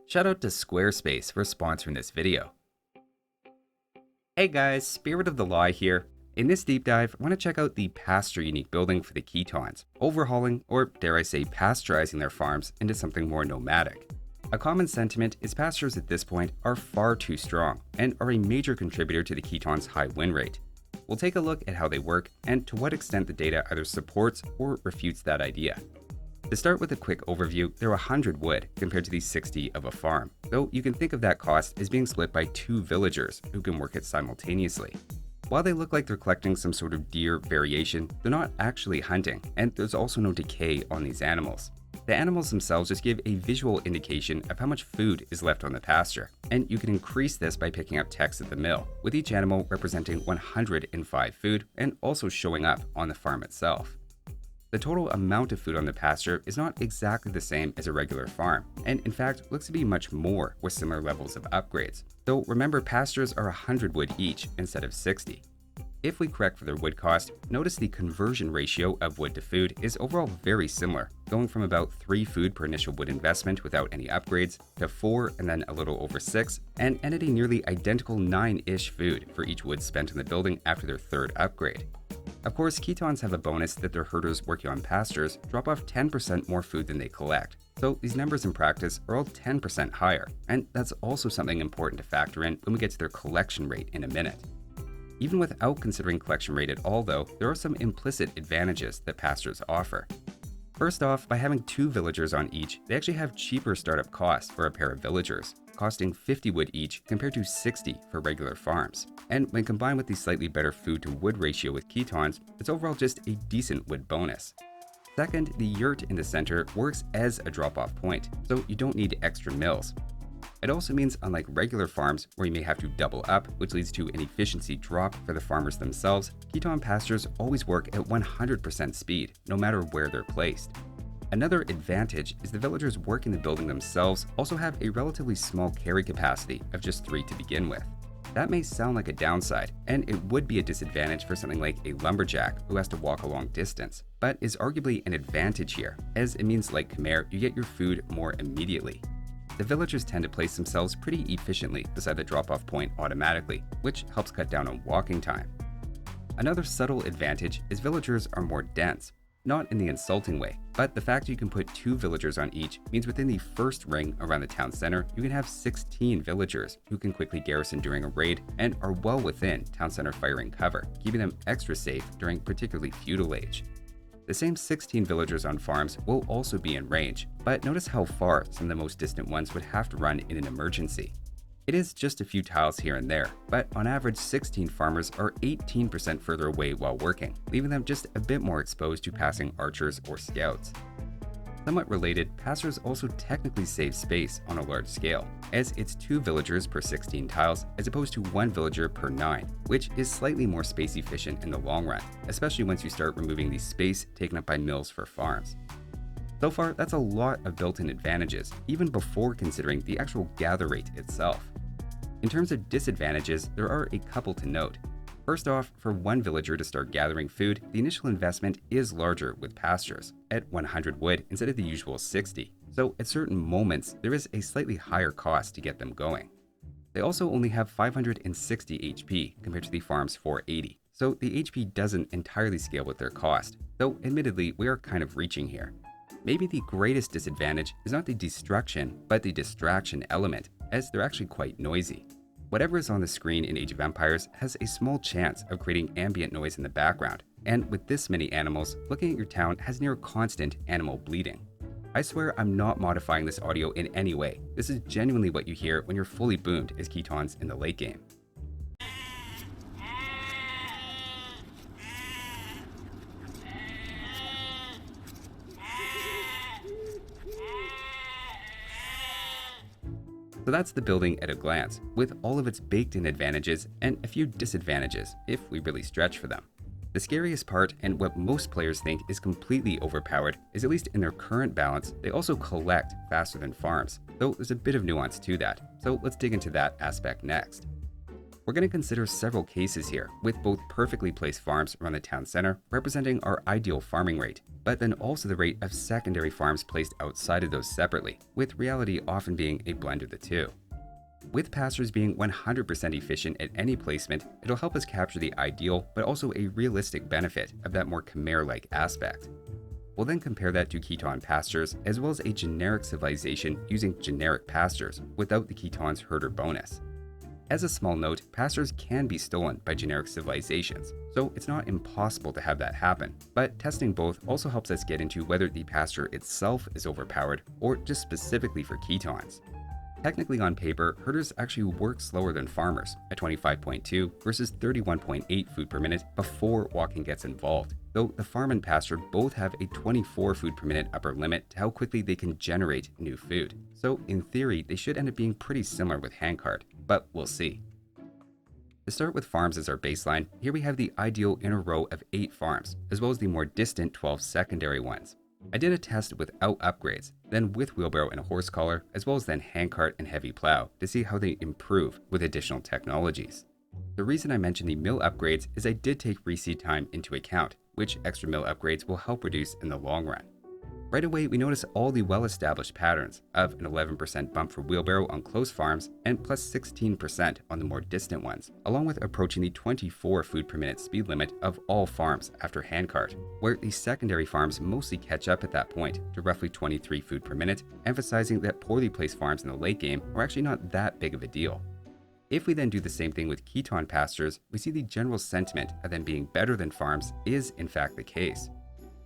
Shout out to Squarespace for sponsoring this video. Hey guys, Spirit of the Lie here. In this deep dive, I want to check out the pasture unique building for the Khitans, overhauling, or dare I say pasteurizing their farms into something more nomadic. A common sentiment is pastures at this point are far too strong and are a major contributor to the Khitans' high win rate. We'll take a look at how they work and to what extent the data either supports or refutes that idea. To start with a quick overview, they're 100 wood compared to the 60 of a farm, though you can think of that cost as being split by 2 villagers who can work it simultaneously. While they look like they're collecting some sort of deer variation, they're not actually hunting, and there's also no decay on these animals. The animals themselves just give a visual indication of how much food is left on the pasture, and you can increase this by picking up text at the mill, with each animal representing 105 food and also showing up on the farm itself. The total amount of food on the pasture is not exactly the same as a regular farm, and in fact looks to be much more with similar levels of upgrades, though remember pastures are 100 wood each instead of 60. If we correct for their wood cost, notice the conversion ratio of wood to food is overall very similar, going from about 3 food per initial wood investment without any upgrades, to 4 and then a little over 6, and at a nearly identical 9-ish food for each wood spent on the building after their 3rd upgrade. Of course, Khitans have a bonus that their herders working on pastures drop off 10% more food than they collect, so these numbers in practice are all 10% higher, and that's also something important to factor in when we get to their collection rate in a minute. Even without considering collection rate at all though, there are some implicit advantages that pastures offer. First off, by having 2 villagers on each, they actually have cheaper startup costs for a pair of villagers, costing 50 wood each compared to 60 for regular farms. And when combined with the slightly better food to wood ratio with Khitans, it's overall just a decent wood bonus. Second, the yurt in the center works as a drop-off point, so you don't need extra mills. It also means, unlike regular farms where you may have to double up, which leads to an efficiency drop for the farmers themselves, Khitan pastures always work at 100% speed, no matter where they're placed. Another advantage is the villagers working the building themselves also have a relatively small carry capacity of just 3 to begin with. That may sound like a downside, and it would be a disadvantage for something like a lumberjack who has to walk a long distance, but is arguably an advantage here, as it means like Khmer, you get your food more immediately. The villagers tend to place themselves pretty efficiently beside the drop-off point automatically, which helps cut down on walking time. Another subtle advantage is villagers are more dense, not in the insulting way, but the fact you can put 2 villagers on each means within the first ring around the town center, you can have 16 villagers who can quickly garrison during a raid and are well within town center firing cover, keeping them extra safe during particularly feudal age. The same 16 villagers on farms will also be in range, but notice how far some of the most distant ones would have to run in an emergency. It is just a few tiles here and there, but on average 16 farmers are 18% further away while working, leaving them just a bit more exposed to passing archers or scouts. Somewhat related, pastures also technically save space on a large scale, as it's 2 villagers per 16 tiles as opposed to 1 villager per 9, which is slightly more space efficient in the long run, especially once you start removing the space taken up by mills for farms. So far, that's a lot of built-in advantages, even before considering the actual gather rate itself. In terms of disadvantages, there are a couple to note. First off, for 1 villager to start gathering food, the initial investment is larger with pastures, at 100 wood instead of the usual 60, so at certain moments there is a slightly higher cost to get them going. They also only have 560 HP compared to the farm's 480, so the HP doesn't entirely scale with their cost, though admittedly we are kind of reaching here. Maybe the greatest disadvantage is not the destruction, but the distraction element, as they're actually quite noisy. Whatever is on the screen in Age of Empires has a small chance of creating ambient noise in the background, and with this many animals, looking at your town has near constant animal bleeding. I swear I'm not modifying this audio in any way. This is genuinely what you hear when you're fully boomed as Khitans in the late game. So that's the building at a glance, with all of its baked-in advantages and a few disadvantages, if we really stretch for them. The scariest part, and what most players think is completely overpowered, is at least in their current balance, they also collect faster than farms, though there's a bit of nuance to that, so let's dig into that aspect next. We're going to consider several cases here, with both perfectly placed farms around the town center representing our ideal farming rate, but then also the rate of secondary farms placed outside of those separately, with reality often being a blend of the two. With pastures being 100% efficient at any placement, it'll help us capture the ideal but also a realistic benefit of that more Khmer-like aspect. We'll then compare that to Khitan pastures as well as a generic civilization using generic pastures without the Khitan's herder bonus. As a small note, pastures can be stolen by generic civilizations, so it's not impossible to have that happen, but testing both also helps us get into whether the pasture itself is overpowered or just specifically for Khitans. Technically on paper, herders actually work slower than farmers at 25.2 versus 31.8 food per minute before walking gets involved, though the farm and pasture both have a 24 food per minute upper limit to how quickly they can generate new food. So in theory, they should end up being pretty similar with handcart, but we'll see. To start with farms as our baseline, here we have the ideal inner row of 8 farms, as well as the more distant 12 secondary ones. I did a test without upgrades, then with wheelbarrow and a horse collar, as well as then handcart and heavy plow to see how they improve with additional technologies. The reason I mentioned the mill upgrades is I did take reseed time into account, which extra mill upgrades will help reduce in the long run. Right away, we notice all the well-established patterns of an 11% bump for wheelbarrow on close farms and plus 16% on the more distant ones, along with approaching the 24 food per minute speed limit of all farms after handcart, where the secondary farms mostly catch up at that point to roughly 23 food per minute, emphasizing that poorly placed farms in the late game are actually not that big of a deal. If we then do the same thing with Khitan pastures, we see the general sentiment of them being better than farms is in fact the case.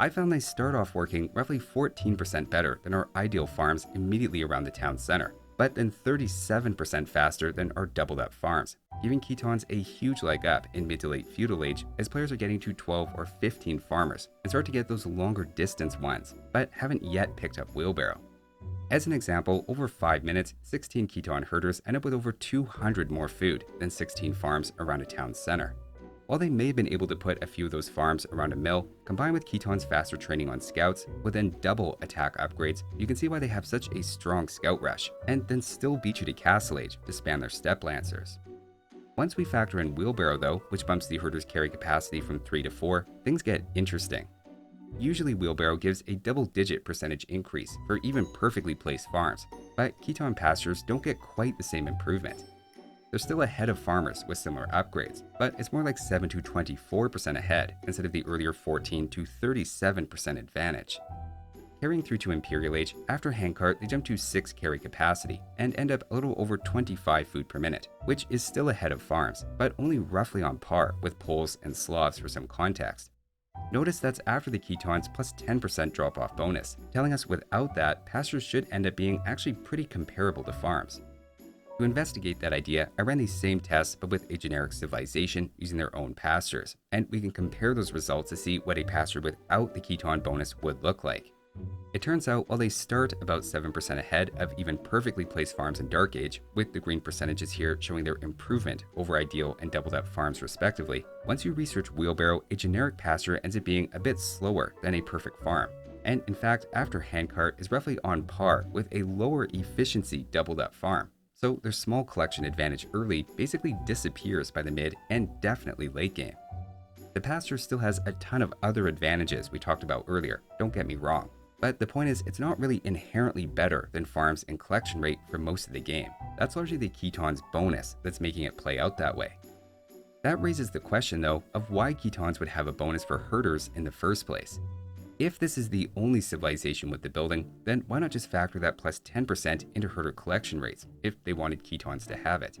I found they start off working roughly 14% better than our ideal farms immediately around the town center, but then 37% faster than our doubled up farms, giving Khitans a huge leg up in mid to late feudal age as players are getting to 12 or 15 farmers and start to get those longer distance ones, but haven't yet picked up wheelbarrow. As an example, over 5 minutes, 16 Khitan herders end up with over 200 more food than 16 farms around a town center. While they may have been able to put a few of those farms around a mill, combined with Khitan's faster training on scouts, with then double attack upgrades, you can see why they have such a strong scout rush, and then still beat you to Castle Age to spam their step lancers. Once we factor in wheelbarrow though, which bumps the herder's carry capacity from 3 to 4, things get interesting. Usually wheelbarrow gives a double-digit percentage increase for even perfectly placed farms, but Khitan pastures don't get quite the same improvement. They're still ahead of farmers with similar upgrades, but it's more like 7 to 24% ahead instead of the earlier 14 to 37% advantage. Carrying through to Imperial Age, after handcart they jump to 6 carry capacity and end up a little over 25 food per minute, which is still ahead of farms, but only roughly on par with Poles and Slavs for some context. Notice that's after the Khitans plus 10% drop-off bonus, telling us without that, pastures should end up being actually pretty comparable to farms. To investigate that idea, I ran these same tests but with a generic civilization using their own pastures, and we can compare those results to see what a pasture without the Khitan bonus would look like. It turns out while they start about 7% ahead of even perfectly placed farms in Dark Age, with the green percentages here showing their improvement over ideal and doubled up farms respectively, once you research wheelbarrow, a generic pasture ends up being a bit slower than a perfect farm. And in fact, after handcart is roughly on par with a lower efficiency doubled up farm. So their small collection advantage early basically disappears by the mid and definitely late game. The pasture still has a ton of other advantages we talked about earlier, don't get me wrong. But the point is, it's not really inherently better than farms in collection rate for most of the game. That's largely the Khitan's bonus that's making it play out that way. That raises the question though of why Khitans would have a bonus for herders in the first place. If this is the only civilization with the building, then why not just factor that plus 10% into herder collection rates if they wanted Khitans to have it?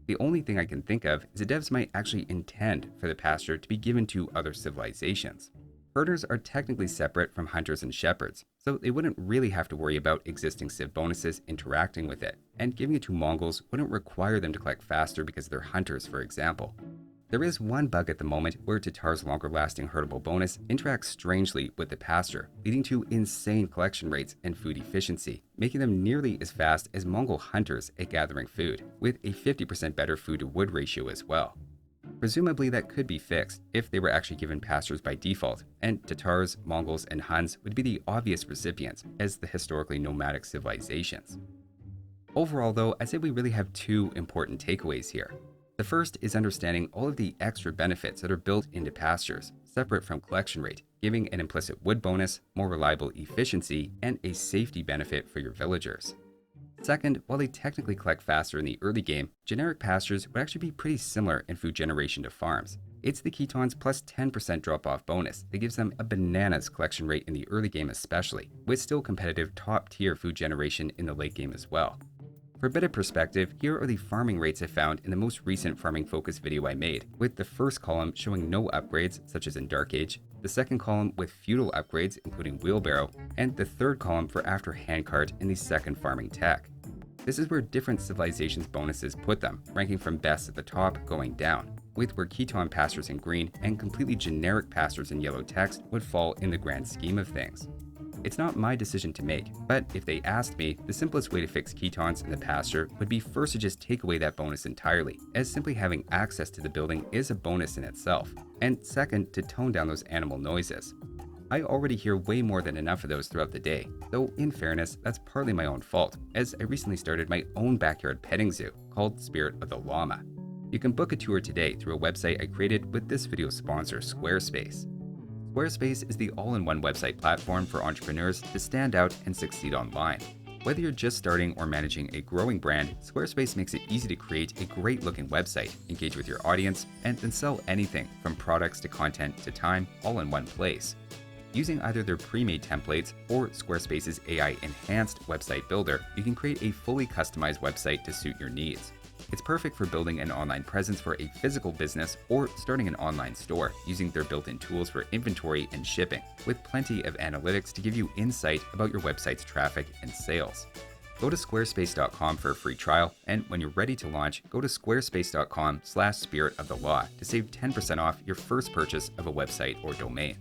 The only thing I can think of is that devs might actually intend for the pasture to be given to other civilizations. Herders are technically separate from hunters and shepherds, so they wouldn't really have to worry about existing civ bonuses interacting with it, and giving it to Mongols wouldn't require them to collect faster because they're hunters, for example. There is one bug at the moment where Tatar's longer-lasting herdable bonus interacts strangely with the pasture, leading to insane collection rates and food efficiency, making them nearly as fast as Mongol hunters at gathering food, with a 50% better food-to-wood ratio as well. Presumably that could be fixed if they were actually given pastures by default, and Tatars, Mongols, and Huns would be the obvious recipients as the historically nomadic civilizations. Overall though, I'd say we really have two important takeaways here. The first is understanding all of the extra benefits that are built into Pastures, separate from collection rate, giving an implicit wood bonus, more reliable efficiency, and a safety benefit for your villagers. Second, while they technically collect faster in the early game, generic pastures would actually be pretty similar in food generation to farms. It's the Khitans plus 10% drop-off bonus that gives them a bananas collection rate in the early game especially, with still competitive top-tier food generation in the late game as well. For a bit of perspective, here are the farming rates I found in the most recent farming focus video I made, with the first column showing no upgrades such as in Dark Age, the second column with feudal upgrades including wheelbarrow, and the third column for after handcart in the second farming tech. This is where different civilizations' bonuses put them, ranking from best at the top going down, with where Khitan pastures in green and completely generic pastures in yellow text would fall in the grand scheme of things. It's not my decision to make, but if they asked me, the simplest way to fix Khitans in the pasture would be first to just take away that bonus entirely, as simply having access to the building is a bonus in itself, and second, to tone down those animal noises. I already hear way more than enough of those throughout the day, though in fairness, that's partly my own fault, as I recently started my own backyard petting zoo called Spirit of the Llama. You can book a tour today through a website I created with this video's sponsor, Squarespace. Squarespace is the all-in-one website platform for entrepreneurs to stand out and succeed online. Whether you're just starting or managing a growing brand, Squarespace makes it easy to create a great-looking website, engage with your audience, and then sell anything from products to content to time all in one place. Using either their pre-made templates or Squarespace's AI-enhanced website builder, you can create a fully customized website to suit your needs. It's perfect for building an online presence for a physical business or starting an online store using their built-in tools for inventory and shipping, with plenty of analytics to give you insight about your website's traffic and sales. Go to squarespace.com for a free trial, and when you're ready to launch, go to squarespace.com/spiritofthelaw to save 10% off your first purchase of a website or domain.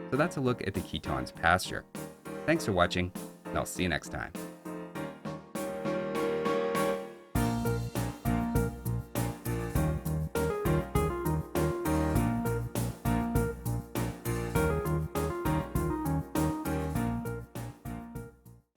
So that's a look at the Khitan's pasture. Thanks for watching, and I'll see you next time.